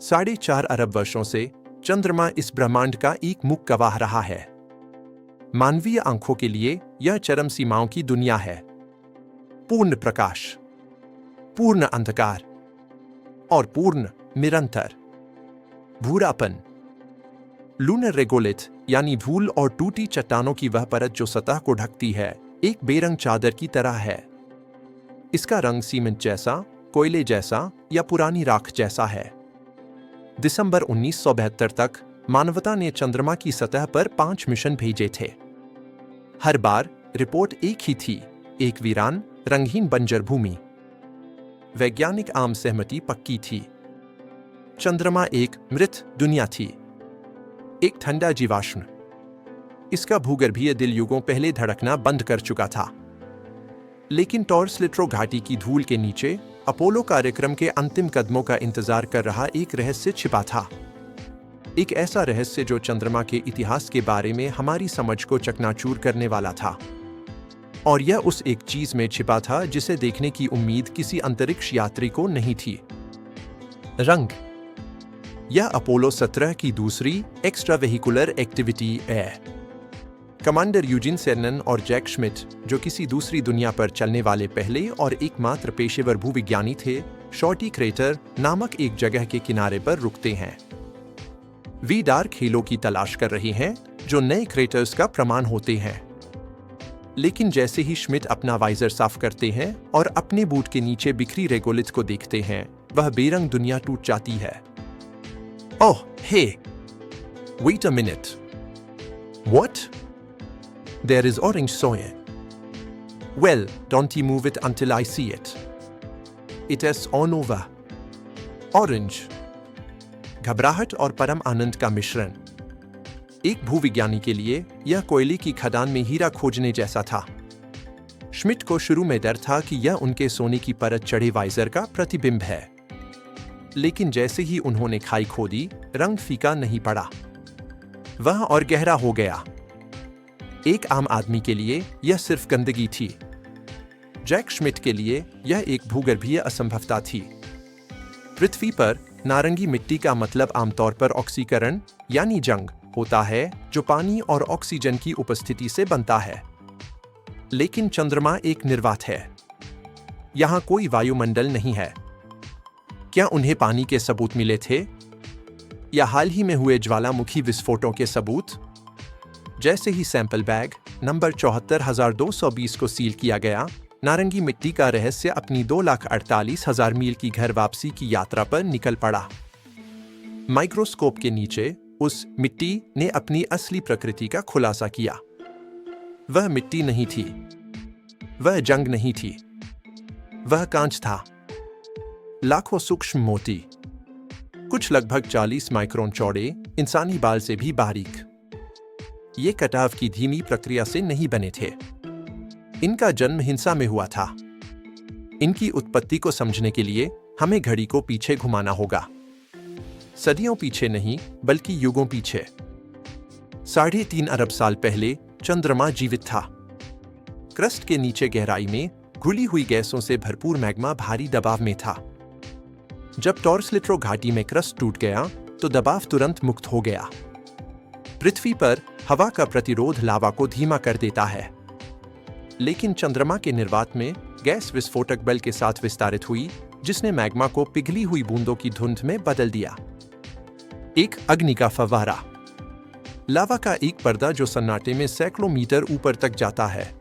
4.5 अरब वर्षों से चंद्रमा इस ब्रह्मांड का एक मुख्य गवाह रहा है। मानवीय आंखों के लिए यह चरम सीमाओं की दुनिया है। पूर्ण प्रकाश, पूर्ण अंधकार और पूर्ण निरंतर भूरापन। लूनर रेगोलिथ यानी धूल और टूटी चट्टानों की वह परत जो सतह को ढकती है, एक बेरंग चादर की तरह है। इसका रंग सीमेंट जैसा, कोयले जैसा या पुरानी राख जैसा है। दिसंबर 1972 तक मानवता ने चंद्रमा की सतह पर 5 मिशन भेजे थे। हर बार रिपोर्ट एक ही थी, एक वीरान, रंगहीन बंजर भूमि। वैज्ञानिक आम सहमति पक्की थी। चंद्रमा एक मृत दुनिया थी, एक ठंडा जीवाश्म। इसका भूगर्भीय दिल युगों पहले धड़कना बंद कर चुका था। लेकिन टॉर्स लिट्रो घाटी की धूल के नीचे अपोलो कार्यक्रम के अंतिम कदमों का इंतजार कर रहा एक रहस्य छिपा था। एक ऐसा रहस्य जो चंद्रमा के इतिहास के बारे में हमारी समझ को चकनाचूर करने वाला था। और यह उस एक चीज में छिपा था जिसे देखने की उम्मीद किसी अंतरिक्ष यात्री को नहीं थी। रंग। यह अपोलो 17 की दूसरी एक्स्ट्रा वेहिकुलर एक्टिविटी है। कमांडर यूजिन सेरनन और जैक श्मिट, जो किसी दूसरी दुनिया पर चलने वाले पहले और एकमात्र पेशेवर भूविज्ञानी थे, शॉर्टी क्रेटर नामक एक जगह के किनारे पर रुकते हैं। वे डार्क हेलो की तलाश कर रहे हैं जो नए क्रेटर्स का प्रमाण होते हैं। लेकिन जैसे ही श्मिट अपना वाइजर साफ करते हैं और अपने बूट के नीचे बिखरी रेगोलिथ को देखते हैं, वह बेरंग दुनिया टूट जाती है। Oh hey, wait a minute, what? There is orange soy. Well, don't you move it until I see it. It is all over. Orange. घबराहट और परम आनंद का मिश्रण। एक भूविज्ञानी के लिए यह कोयले की खदान में हीरा खोजने जैसा था। श्मिट को शुरू में डर था कि यह उनके सोने की परत चढ़े वाइजर का प्रतिबिंब है। लेकिन जैसे ही उन्होंने खाई खोदी, रंग फीका नहीं पड़ा, वह और गहरा हो गया। एक आम आदमी के लिए यह सिर्फ गंदगी थी। जैक श्मिट के लिए यह एक भूगर्भीय असंभवता थी। पृथ्वी पर नारंगी मिट्टी का मतलब आमतौर पर ऑक्सीकरण यानी जंग होता है, जो पानी और ऑक्सीजन की उपस्थिति से बनता है। लेकिन चंद्रमा एक निर्वात है। यहां कोई वायुमंडल नहीं है। क्या उन्हें पानी के सबूत मिले थे? या हाल ही में हुए ज्वालामुखी विस्फोटों के सबूत? जैसे ही सैंपल बैग नंबर 74,220 को सील किया गया, नारंगी मिट्टी का रहस्य अपनी 2,48,000 मील की घर वापसी की यात्रा पर निकल पड़ा। माइक्रोस्कोप के नीचे उस मिट्टी ने अपनी असली प्रकृति का खुलासा किया। वह मिट्टी नहीं थी, वह जंग नहीं थी, वह कांच था। लाखों सूक्ष्म मोती, कुछ लगभग 40 माइक्रोन चौड़े, इंसानी बाल से भी बारीक। ये कटाव की धीमी प्रक्रिया से नहीं बने थे। इनका जन्म हिंसा में हुआ था। इनकी उत्पत्ति को समझने के लिए हमें घड़ी को पीछे घुमाना होगा। सदियों पीछे नहीं, बल्कि युगों पीछे। 3.5 अरब साल पहले चंद्रमा जीवित था। क्रस्ट के नीचे गहराई में घुली हुई गैसों से भरपूर मैग्मा भारी दबाव में था। जब टॉर्स लिट्रो घाटी में क्रस्ट टूट गया, तो दबाव तुरंत मुक्त हो गया। पृथ्वी पर हवा का प्रतिरोध लावा को धीमा कर देता है। लेकिन चंद्रमा के निर्वात में गैस विस्फोटक बल के साथ विस्तारित हुई, जिसने मैग्मा को पिघली हुई बूंदों की धुंध में बदल दिया। एक अग्नि का फव्वारा, लावा का एक पर्दा जो सन्नाटे में सैकड़ों मीटर ऊपर तक जाता है।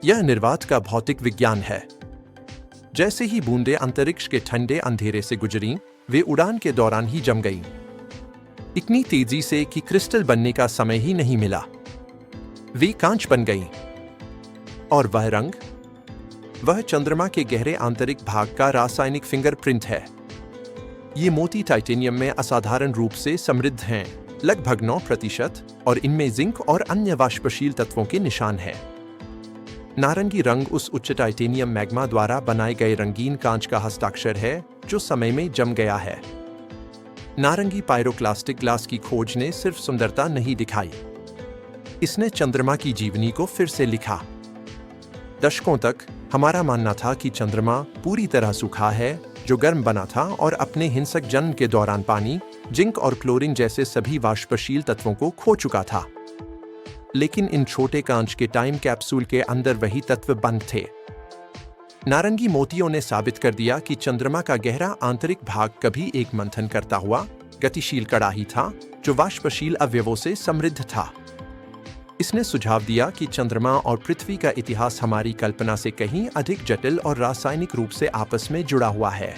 यह निर्वात का भौतिक विज्ञान है। जैसे ही बूंदें अंतरिक्ष के ठंडे अंधेरे से गुजरीं, वे उड़ान के दौरान ही जम गईं। इतनी तेजी से कि क्रिस्टल बनने का समय ही नहीं मिला। वे कांच बन गईं। और वह रंग, वह चंद्रमा के गहरे आंतरिक भाग का रासायनिक फिंगरप्रिंट है। ये मोती टाइटेनियम में असाधारण रूप से समृद्ध हैं, लगभग 9%, और इनमें जिंक और अन्य वाष्पशील तत्वों के निशान हैं। नारंगी रंग उस उच्च टाइटेनियम मैग्मा द्वारा बनाए गए रंगीन कांच का हस्ताक्षर है जो समय में जम गया है। नारंगी पायरोक्लास्टिक ग्लास की खोज ने सिर्फ सुंदरता नहीं दिखाई, इसने चंद्रमा की जीवनी को फिर से लिखा। दशकों तक हमारा मानना था कि चंद्रमा पूरी तरह सूखा है, जो गर्म बना था और अपने हिंसक जन्म के दौरान पानी, जिंक और क्लोरीन जैसे सभी वाष्पशील तत्वों को खो चुका था। लेकिन इन छोटे कांच के टाइम कैप्सूल के अंदर वही तत्व बंद थे। नारंगी मोतियों ने साबित कर दिया कि चंद्रमा का गहरा आंतरिक भाग कभी एक मंथन करता हुआ गतिशील कड़ाही था जो वाष्पशील अवयवों से समृद्ध था। इसने सुझाव दिया कि चंद्रमा और पृथ्वी का इतिहास हमारी कल्पना से कहीं अधिक जटिल और रासायनिक रूप से आपस में जुड़ा हुआ है।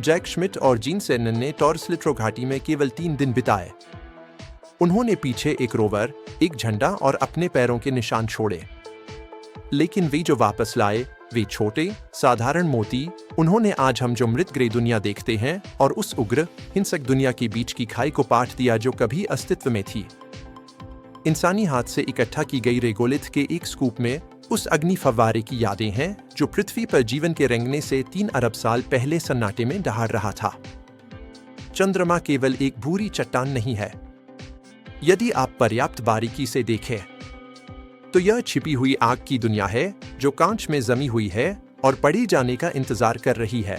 जैक श्मिट और जीन सेनन ने टॉरस लिट्रो घाटी में केवल 3 दिन बिताए। उन्होंने पीछे एक रोवर, एक झंडा और अपने पैरों के निशान छोड़े। लेकिन वे जो वापस लाए, वे छोटे, साधारण मोती। उन्होंने आज हम जो मृत ग्रे दुनिया देखते हैं और उस उग्र, हिंसक दुनिया के बीच की खाई को पाट दिया जो कभी अस्तित्व में थी। इंसानी हाथ से इकट्ठा की गई रेगोलिथ के एक स्कूप में उस अग्नि फव्वारे की यादें हैं जो पृथ्वी पर जीवन के रेंगने से 3 अरब साल पहले सन्नाटे में दहाड़ रहा था। चंद्रमा केवल एक भूरी चट्टान नहीं है। यदि आप पर्याप्त बारीकी से देखें तो यह छिपी हुई आग की दुनिया है जो कांच में जमी हुई है और पढ़ी जाने का इंतजार कर रही है।